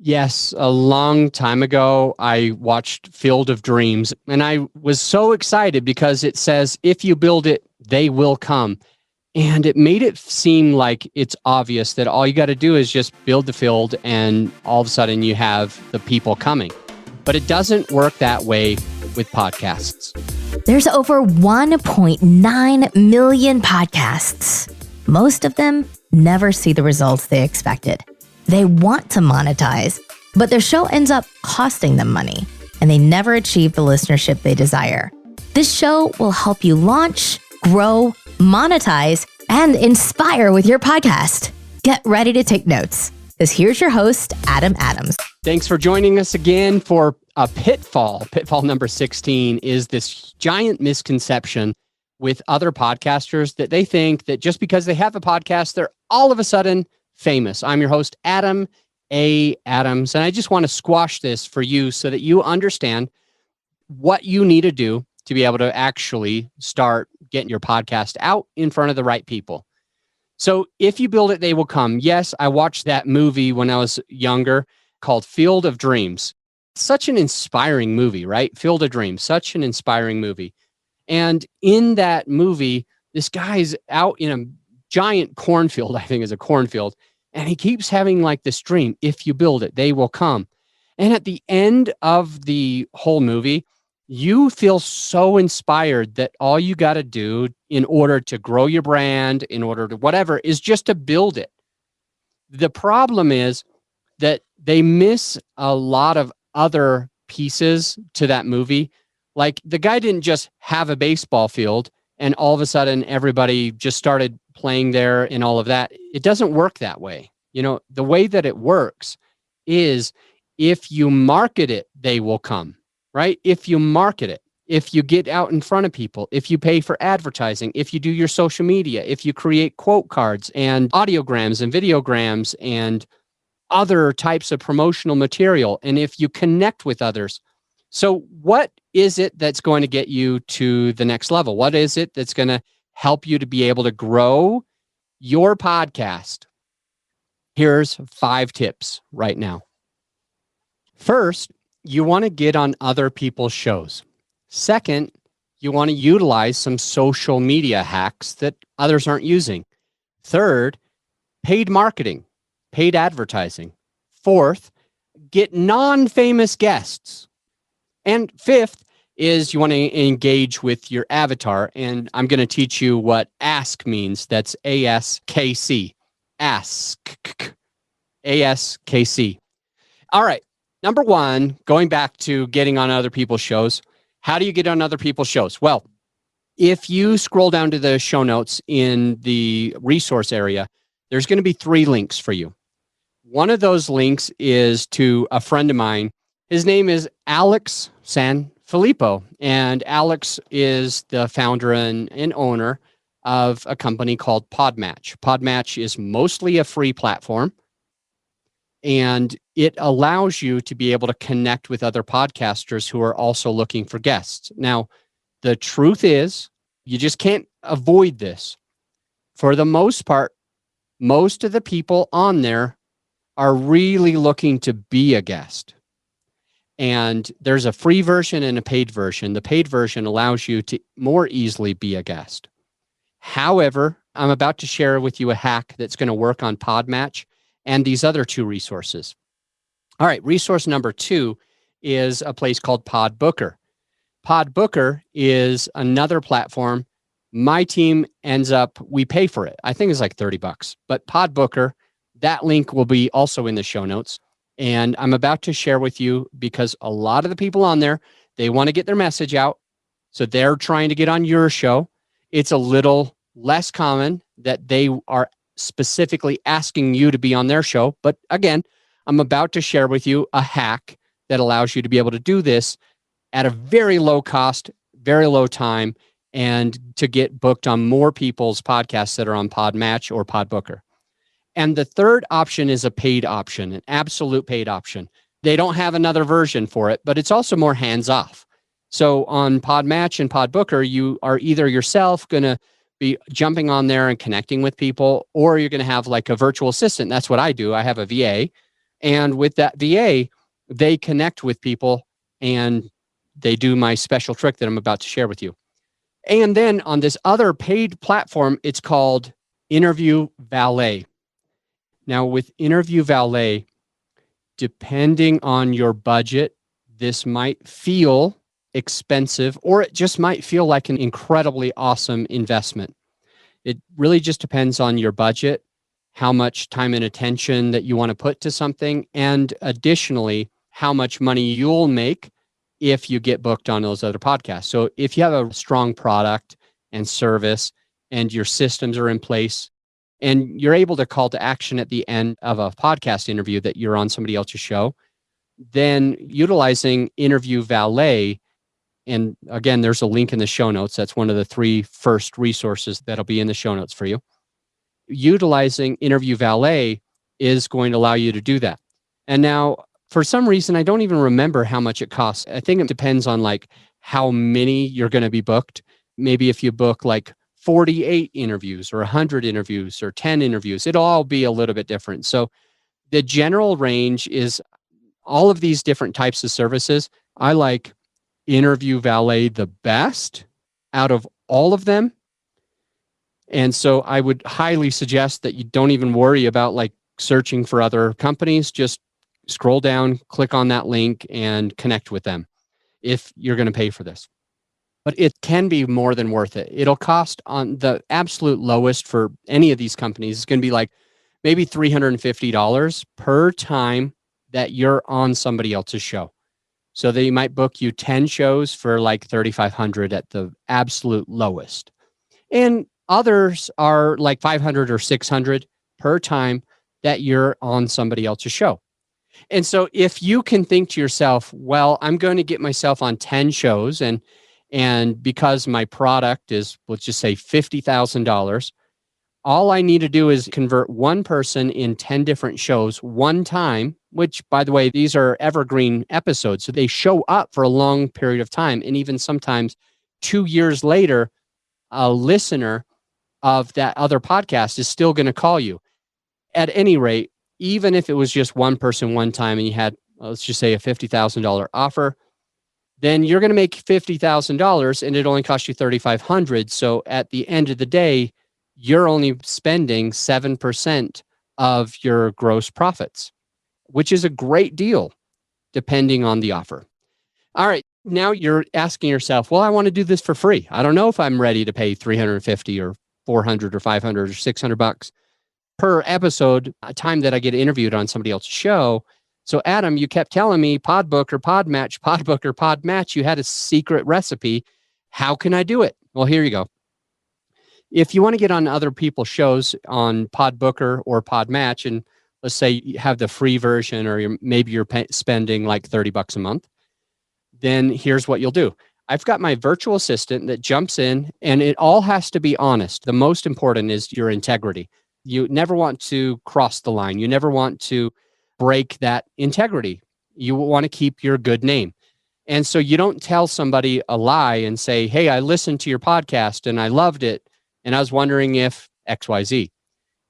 Yes, a long time ago, I watched Field of Dreams, and I was so excited because it says, if you build it, they will come. And it made it seem like it's obvious that all you got to do is just build the field, and all of a sudden you have the people coming. But it doesn't work that way with podcasts. There's over 1.9 million podcasts. Most of them never see the results they expected. They want to monetize, but their show ends up costing them money, and they never achieve the listenership they desire. This show will help you launch, grow, monetize, and inspire with your podcast. Get ready to take notes, because here's your host, Adam Adams. Thanks for joining us again for a Pitfall. Pitfall number 16 is this giant misconception with other podcasters that they think that just because they have a podcast, they're all of a sudden famous. I'm your host, Adam A. Adams, and I just want to squash this for you so that you understand what you need to do to be able to actually start getting your podcast out in front of the right people. So if you build it, they will come. Yes, I watched that movie when I was younger called Field of Dreams. Such an inspiring movie, right? Field of Dreams, such an inspiring movie. And in that movie, this guy's out in a giant cornfield, I think is a cornfield, and he keeps having like this dream, if you build it, they will come. And at the end of the whole movie, you feel so inspired that all you got to do in order to grow your brand, in order to whatever, is just to build it. The problem is that they miss a lot of other pieces to that movie. Like the guy didn't just have a baseball field and all of a sudden everybody just started playing there and all of that. It doesn't work that way. You know, the way that it works is if you market it, they will come, right? If you market it, if you get out in front of people, if you pay for advertising, if you do your social media, if you create quote cards and audiograms and videograms and other types of promotional material, and if you connect with others. So what is it that's going to get you to the next level? What is it that's going to help you to be able to grow your podcast? Here's 5 tips right now. First, you want to get on other people's shows. Second, you want to utilize some social media hacks that others aren't using. Third, paid marketing, paid advertising. Fourth, get non-famous guests. And fifth is you want to engage with your avatar. And I'm going to teach you what ask means. That's ASKC. Ask. ASKC. All right. Number 1, going back to getting on other people's shows. How do you get on other people's shows? Well, if you scroll down to the show notes in the resource area, there's going to be 3 links for you. One of those links is to a friend of mine. His name is Alex Sanfilippo, and Alex is the founder and owner of a company called Podmatch. Podmatch is mostly a free platform, and it allows you to be able to connect with other podcasters who are also looking for guests. Now, the truth is, you just can't avoid this. For the most part, most of the people on there are really looking to be a guest. And there's a free version and a paid version. The paid version allows you to more easily be a guest. However, I'm about to share with you a hack that's going to work on Podmatch and these other 2 resources. All right, resource number 2 is a place called PodBooker. PodBooker is another platform. My team we pay for it. I think it's like $30, but PodBooker, that link will be also in the show notes. And I'm about to share with you because a lot of the people on there, they want to get their message out. So they're trying to get on your show. It's a little less common that they are specifically asking you to be on their show. But again, I'm about to share with you a hack that allows you to be able to do this at a very low cost, very low time, and to get booked on more people's podcasts that are on Podmatch or PodBooker. And the third option is a paid option, an absolute paid option. They don't have another version for it, but it's also more hands-off. So on Podmatch and PodBooker, you are either yourself going to be jumping on there and connecting with people, or you're going to have like a virtual assistant. That's what I do. I have a VA, And with that VA, they connect with people and they do my special trick that I'm about to share with you. And then on this other paid platform, it's called Interview Valet. Now, with Interview Valet, depending on your budget, this might feel expensive, or it just might feel like an incredibly awesome investment. It really just depends on your budget, how much time and attention that you want to put to something, and additionally, how much money you'll make if you get booked on those other podcasts. So if you have a strong product and service and your systems are in place and you're able to call to action at the end of a podcast interview that you're on somebody else's show, then utilizing Interview Valet, and again, there's a link in the show notes. That's one of the 3 first resources that'll be in the show notes for you. Utilizing Interview Valet is going to allow you to do that. And now, for some reason, I don't even remember how much it costs. I think it depends on like how many you're going to be booked. Maybe if you book like 48 interviews or 100 interviews or 10 interviews, it'll all be a little bit different. So the general range is all of these different types of services. I like Interview Valet the best out of all of them. And so I would highly suggest that you don't even worry about like searching for other companies. Just scroll down, click on that link, and connect with them if you're going to pay for this. But it can be more than worth it. It'll cost on the absolute lowest for any of these companies. It's going to be like maybe $350 per time that you're on somebody else's show. So they might book you 10 shows for like $3,500 at the absolute lowest. And others are like $500 or $600 per time that you're on somebody else's show. And so if you can think to yourself, well, I'm going to get myself on 10 shows and because my product is, let's just say $50,000, all I need to do is convert one person in 10 different shows one time, which, by the way, these are evergreen episodes. So they show up for a long period of time. And even sometimes 2 years later, a listener of that other podcast is still going to call you. At any rate, even if it was just one person one time and you had, let's just say, a $50,000 offer, then you're going to make $50,000 and it only cost you $3,500. So at the end of the day, you're only spending 7% of your gross profits, which is a great deal depending on the offer. All right. Now you're asking yourself, well, I want to do this for free. I don't know if I'm ready to pay $350 or $400 or $500 or $600 per episode, time that I get interviewed on somebody else's show. So Adam, you kept telling me PodBooker, PodMatch, PodBooker, PodMatch. You had a secret recipe. How can I do it? Well, here you go. If you want to get on other people's shows on PodBooker or PodMatch, and let's say you have the free version, or maybe you're spending like $30 a month, then here's what you'll do. I've got my virtual assistant that jumps in, and it all has to be honest. The most important is your integrity. You never want to cross the line. You never want to break that integrity. You want to keep your good name. And so you don't tell somebody a lie and say, hey, I listened to your podcast and I loved it, and I was wondering if XYZ.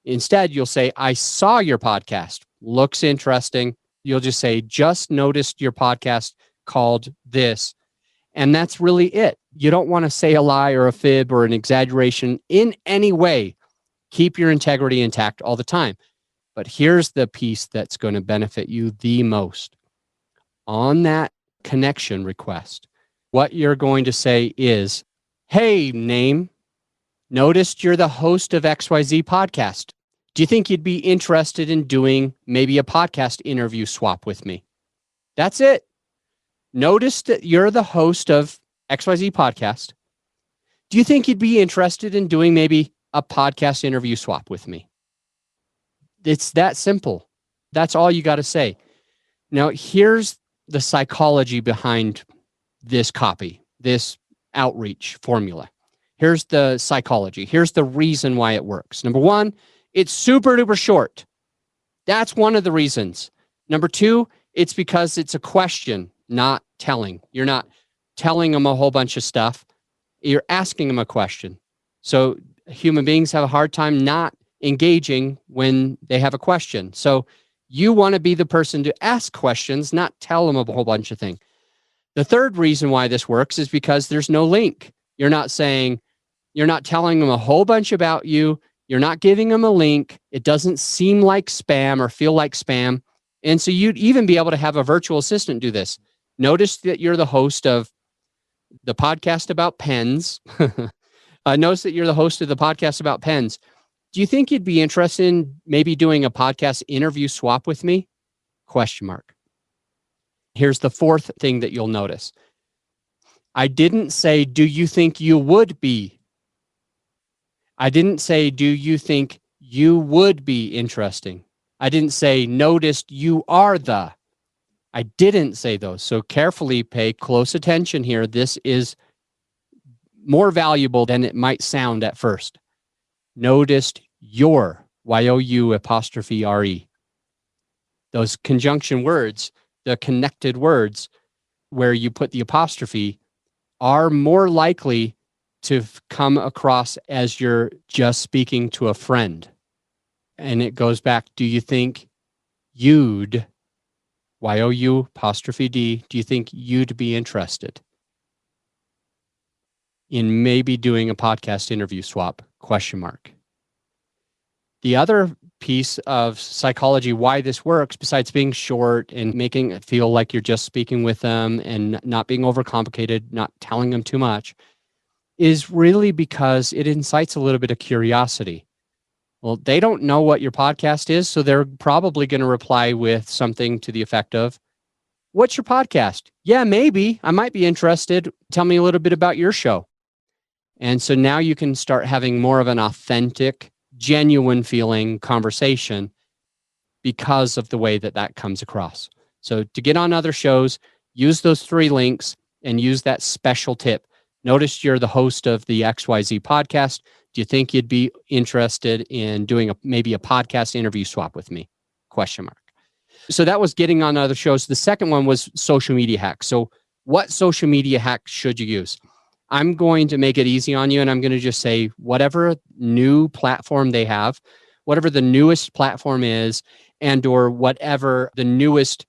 Instead, you'll say, I saw your podcast. Looks interesting. You'll just say, just noticed your podcast called this. And that's really it. You don't want to say a lie or a fib or an exaggeration in any way. Keep your integrity intact all the time. But here's the piece that's going to benefit you the most. On that connection request, what you're going to say is, hey, name, noticed you're the host of XYZ podcast. Do you think you'd be interested in doing maybe a podcast interview swap with me? That's it. Notice that you're the host of XYZ podcast. Do you think you'd be interested in doing maybe a podcast interview swap with me? It's that simple. That's all you got to say. Now, here's the psychology behind this copy, this outreach formula. Here's the psychology. Here's the reason why it works. Number one, it's super duper short. That's one of the reasons. Number two, it's because it's a question, not telling. You're not telling them a whole bunch of stuff. You're asking them a question. So human beings have a hard time not engaging when they have a question. So You want to be the person to ask questions, not tell them a whole bunch of things. The third reason why this works is because there's no link. You're not telling them a whole bunch about you. You're not giving them a link. It doesn't seem like spam or feel like spam. And so you'd even be able to have a virtual assistant do this. Notice that you're the host of the podcast about pens. Notice that you're the host of the podcast about pens. Do you think you'd be interested in maybe doing a podcast interview swap with me? ? Here's the fourth thing that you'll notice. I didn't say, do you think you would be? I didn't say, do you think you would be interesting? I didn't say, noticed you are the. I didn't say those. So carefully pay close attention here. This is more valuable than it might sound at first. Noticed your, Y-O-U''re. Those conjunction words, the connected words where you put the apostrophe, are more likely to come across as you're just speaking to a friend. And it goes back, do you think you'd, Y-O-U''D, do you think you'd be interested in maybe doing a podcast interview swap? ? The other piece of psychology, why this works, besides being short and making it feel like you're just speaking with them and not being overcomplicated, not telling them too much, is really because it incites a little bit of curiosity. Well, they don't know what your podcast is, so they're probably going to reply with something to the effect of, what's your podcast? Yeah, maybe. I might be interested. Tell me a little bit about your show. And so now you can start having more of an authentic, genuine feeling conversation because of the way that that comes across. So to get on other shows, use those 3 links and use that special tip. Notice you're the host of the XYZ podcast. Do you think you'd be interested in doing maybe a podcast interview swap with me? ? So that was getting on other shows. The second one was social media hacks. So what social media hacks should you use? I'm going to make it easy on you, and I'm going to just say whatever new platform they have, whatever the newest platform is, and or whatever the newest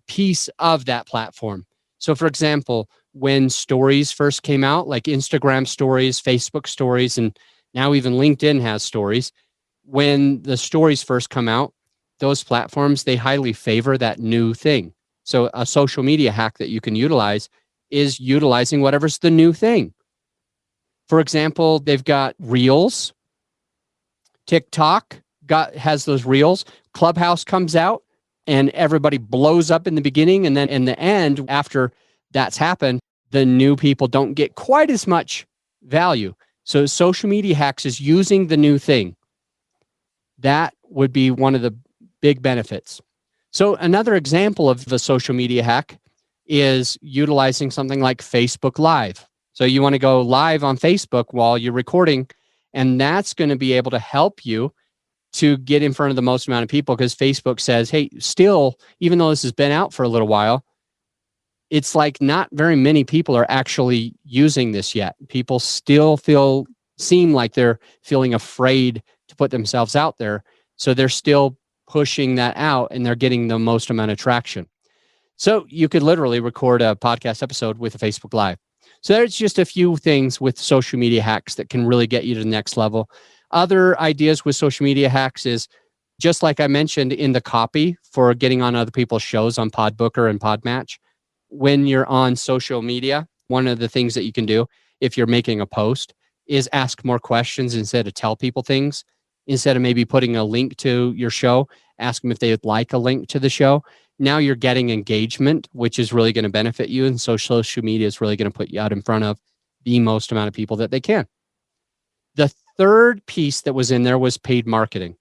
piece of that platform. So for example, when stories first came out, like Instagram stories, Facebook stories, and now even LinkedIn has stories. When the stories first come out, those platforms, they highly favor that new thing. So a social media hack that you can utilize is utilizing whatever's the new thing. For example, they've got Reels. TikTok has those Reels. Clubhouse comes out and everybody blows up in the beginning. And then in the end, after that's happened, the new people don't get quite as much value. So social media hacks is using the new thing. That would be one of the big benefits. So another example of the social media hack is utilizing something like Facebook Live. So you want to go live on Facebook while you're recording, and that's going to be able to help you to get in front of the most amount of people, because Facebook says, hey, still, even though this has been out for a little while, it's like not very many people are actually using this yet. People still seem like they're feeling afraid to put themselves out there. So they're still pushing that out and they're getting the most amount of traction. So you could literally record a podcast episode with a Facebook Live. So there's just a few things with social media hacks that can really get you to the next level. Other ideas with social media hacks is, just like I mentioned in the copy for getting on other people's shows on PodBooker and Podmatch, when you're on social media, one of the things that you can do if you're making a post is ask more questions instead of tell people things. Instead of maybe putting a link to your show, ask them if they would like a link to the show. Now you're getting engagement, which is really going to benefit you. And so social media is really going to put you out in front of the most amount of people that they can. The third piece that was in there was paid marketing.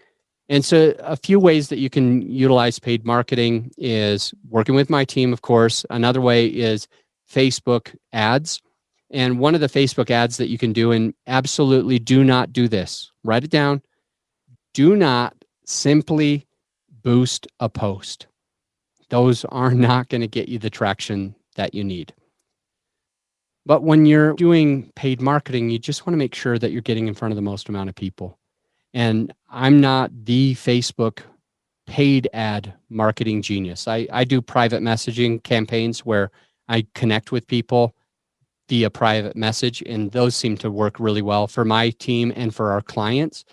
And so a few ways that you can utilize paid marketing is working with my team, of course. Another way is Facebook ads. And one of the Facebook ads that you can do, and absolutely do not do this, write it down. Do not simply boost a post. Those are not going to get you the traction that you need. But when you're doing paid marketing, you just want to make sure that you're getting in front of the most amount of people. And I'm not the Facebook paid ad marketing genius. I do private messaging campaigns where I connect with people via private message, and those seem to work really well for my team and for our clients.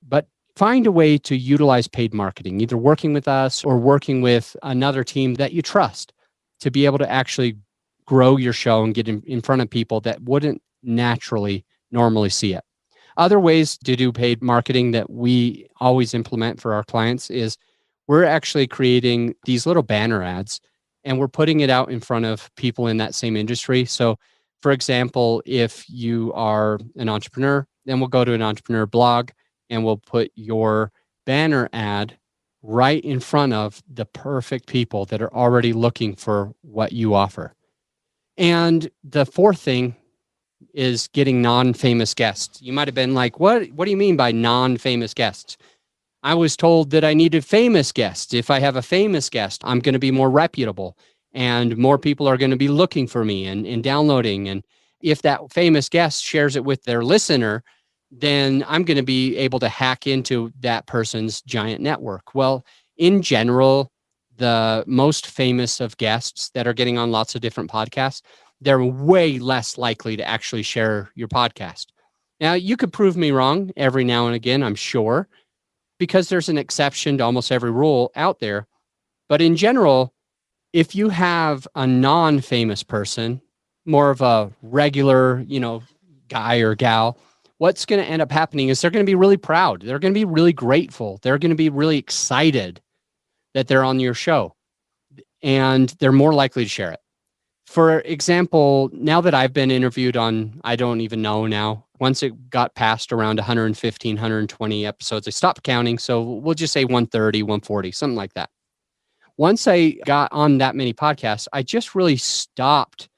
But find a way to utilize paid marketing, either working with us or working with another team that you trust to be able to actually grow your show and get in front of people that wouldn't normally see it. Other ways to do paid marketing that we always implement for our clients is we're actually creating these little banner ads and we're putting it out in front of people in that same industry. So, for example, if you are an entrepreneur, then we'll go to an entrepreneur blog and we'll put your banner ad right in front of the perfect people that are already looking for what you offer. And the fourth thing is getting non-famous guests. You might have been like, what do you mean by non-famous guests? I was told that I needed famous guests. If I have a famous guest, I'm going to be more reputable and more people are going to be looking for me and downloading. And if that famous guest shares it with their listener, then I'm going to be able to hack into that person's giant network. Well, in general, the most famous of guests that are getting on lots of different podcasts, they're way less likely to actually share your podcast. Now, you could prove me wrong every now and again, I'm sure, because there's an exception to almost every rule out there. But in general, if you have a non-famous person, more of a regular, guy or gal, what's going to end up happening is they're going to be really proud. They're going to be really grateful. They're going to be really excited that they're on your show, and they're more likely to share it. For example, now that I've been interviewed on, I don't even know now, once it got past around 115, 120 episodes, I stopped counting. So we'll just say 130, 140, something like that. Once I got on that many podcasts, I just really stopped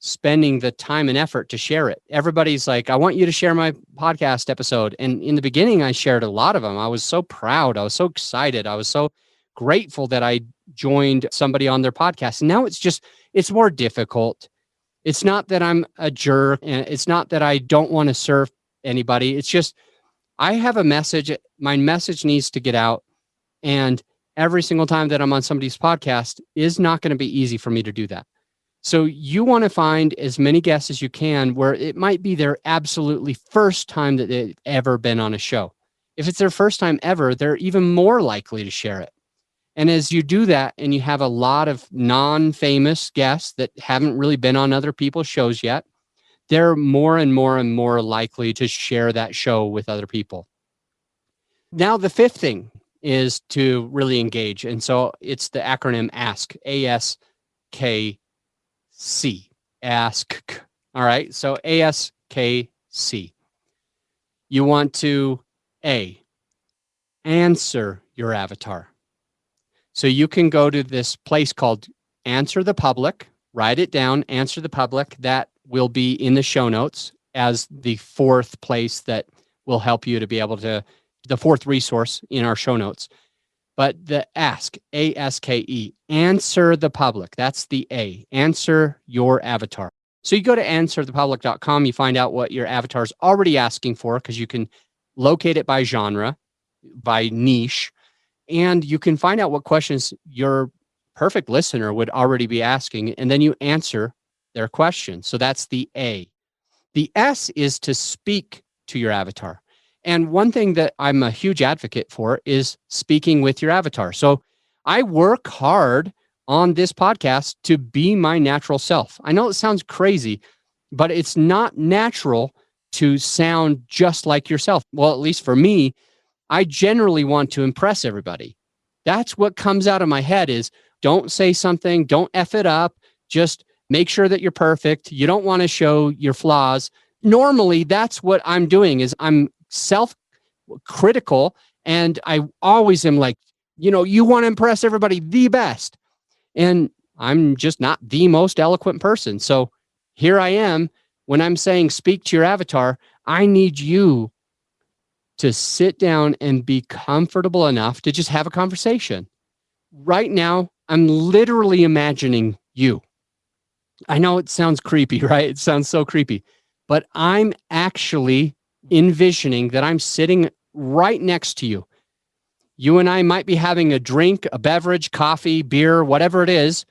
spending the time and effort to share it. Everybody's like, I want you to share my podcast episode. And in the beginning, I shared a lot of them. I was so proud. I was so excited. I was so grateful that I joined somebody on their podcast. And now it's more difficult. It's not that I'm a jerk, and it's not that I don't want to serve anybody. It's just, I have a message. My message needs to get out. And every single time that I'm on somebody's podcast is not going to be easy for me to do that. So you want to find as many guests as you can where it might be their absolutely first time that they've ever been on a show. If it's their first time ever, they're even more likely to share it. And as you do that, and you have a lot of non-famous guests that haven't really been on other people's shows yet, they're more and more and more likely to share that show with other people. Now, the fifth thing is to really engage. And so it's the acronym ASK, A-S-K-C, ASK. All right. So ASKC. You want to, A, answer your avatar. So you can go to this place called Answer the Public, write it down, Answer the Public. That will be in the show notes as the fourth place that will help you to be able to, the fourth resource in our show notes. But the ASK, A-S-K-E, Answer the Public. That's the A, answer your avatar. So you go to answerthepublic.com, you find out what your avatar is already asking for, because you can locate it by genre, by niche, and you can find out what questions your perfect listener would already be asking, and then you answer their question. So that's the A. The S is to speak to your avatar. And one thing that I'm a huge advocate for is speaking with your avatar. So I work hard on this podcast to be my natural self. I know it sounds crazy, but it's not natural to sound just like yourself. Well, at least for me, I generally want to impress everybody. That's what comes out of my head is, don't say something, don't F it up, just make sure that you're perfect. You don't want to show your flaws. Normally, that's what I'm doing is I'm self-critical, and I always am like, you want to impress everybody the best. And I'm just not the most eloquent person. So here I am, when I'm saying speak to your avatar, I need you to sit down and be comfortable enough to just have a conversation. Right now, I'm literally imagining you. I know it sounds creepy, right? It sounds so creepy, but I'm actually envisioning that I'm sitting right next to you. You and I might be having a drink, a beverage, coffee, beer, whatever it is,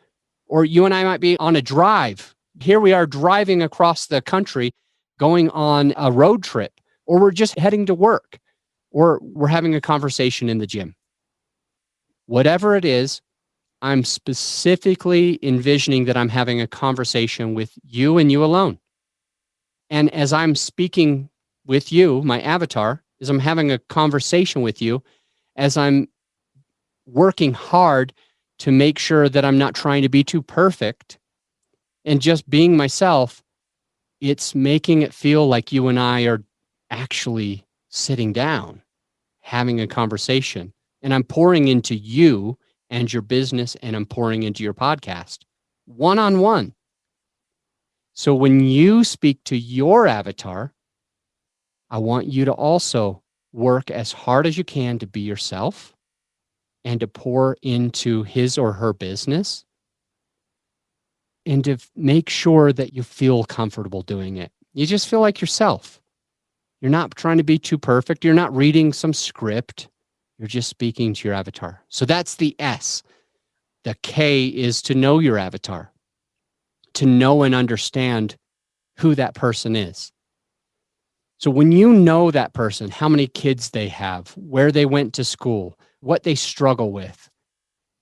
or you and I might be on a drive. Here we are driving across the country, going on a road trip, or we're just heading to work, or we're having a conversation in the gym. Whatever it is, I'm specifically envisioning that I'm having a conversation with you and you alone. And as I'm speaking with you, my avatar, as I'm having a conversation with you, as I'm working hard to make sure that I'm not trying to be too perfect and just being myself, it's making it feel like you and I are actually sitting down, having a conversation. And I'm pouring into you and your business, and I'm pouring into your podcast one-on-one. So when you speak to your avatar, I want you to also work as hard as you can to be yourself and to pour into his or her business and to make sure that you feel comfortable doing it. You just feel like yourself. You're not trying to be too perfect. You're not reading some script. You're just speaking to your avatar. So that's the S. The K is to know your avatar, to know and understand who that person is. So when you know that person, how many kids they have, where they went to school, what they struggle with,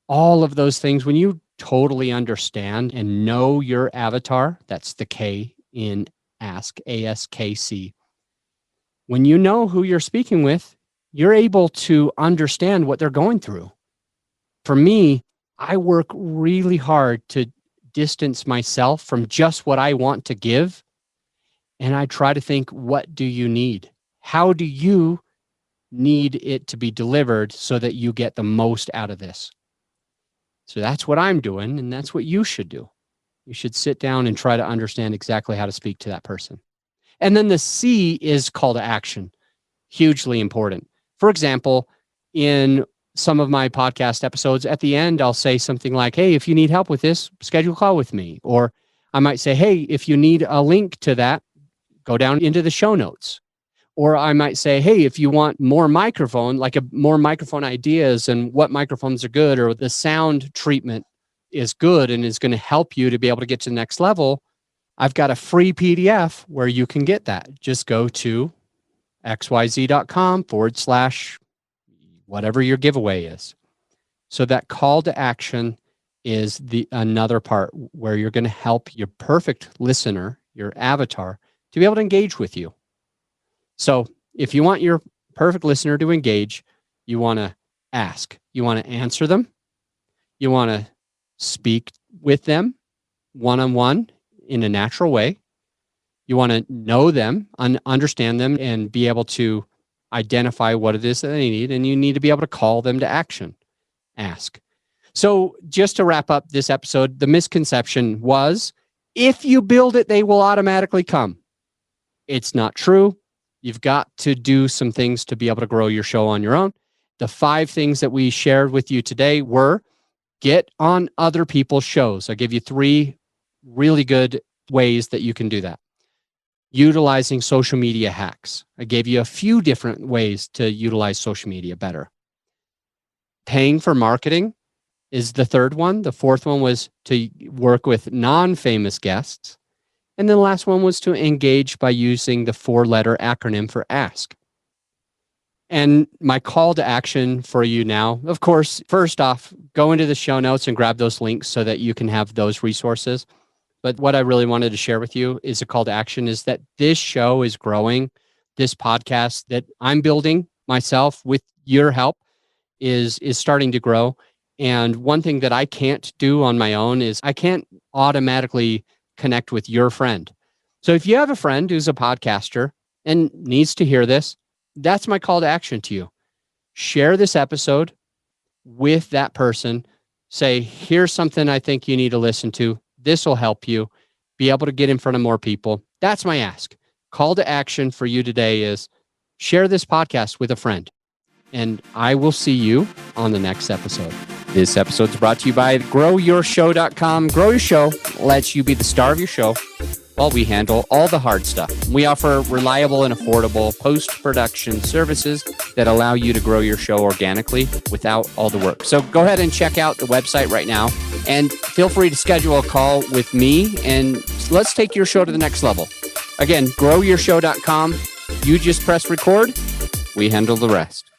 all of those things, when you totally understand and know your avatar, that's the K in ask, ASKC. When you know who you're speaking with, you're able to understand what they're going through. For me, I work really hard to distance myself from just what I want to give. And I try to think, what do you need? How do you need it to be delivered so that you get the most out of this? So that's what I'm doing, and that's what you should do. You should sit down and try to understand exactly how to speak to that person. And then the C is call to action, hugely important. For example, in some of my podcast episodes, at the end, I'll say something like, hey, if you need help with this, schedule a call with me. Or I might say, hey, if you need a link to that, go down into the show notes. Or I might say, hey, if you want more microphone, more microphone ideas and what microphones are good, or the sound treatment is good and is going to help you to be able to get to the next level, I've got a free PDF where you can get that. Just go to xyz.com/whatever your giveaway is. So that call to action is another part where you're going to help your perfect listener, your avatar, to be able to engage with you. So if you want your perfect listener to engage, you want to ask, you want to answer them, you want to speak with them one-on-one in a natural way. You want to know them, understand them, and be able to identify what it is that they need. And you need to be able to call them to action. Ask. So just to wrap up this episode, the misconception was, if you build it, they will automatically come. It's not true. You've got to do some things to be able to grow your show on your own. The 5 things that we shared with you today were: get on other people's shows. I give you 3 really good ways that you can do that. Utilizing social media hacks. I gave you a few different ways to utilize social media better. Paying for marketing is the 3rd one. The 4th one was to work with non-famous guests. And then the last one was to engage by using the 4-letter acronym for ASK. And my call to action for you now, of course, first off, go into the show notes and grab those links so that you can have those resources. But what I really wanted to share with you is a call to action is that this show is growing. This podcast that I'm building myself with your help is starting to grow. And one thing that I can't do on my own is I can't automatically connect with your friend. So if you have a friend who's a podcaster and needs to hear this, that's my call to action to you. Share this episode with that person. Say, here's something I think you need to listen to. This will help you be able to get in front of more people. That's my ask. Call to action for you today is share this podcast with a friend. And I will see you on the next episode. This episode is brought to you by GrowYourShow.com. Grow Your Show lets you be the star of your show while we handle all the hard stuff. We offer reliable and affordable post-production services that allow you to grow your show organically without all the work. So go ahead and check out the website right now and feel free to schedule a call with me and let's take your show to the next level. Again, growyourshow.com. You just press record. We handle the rest.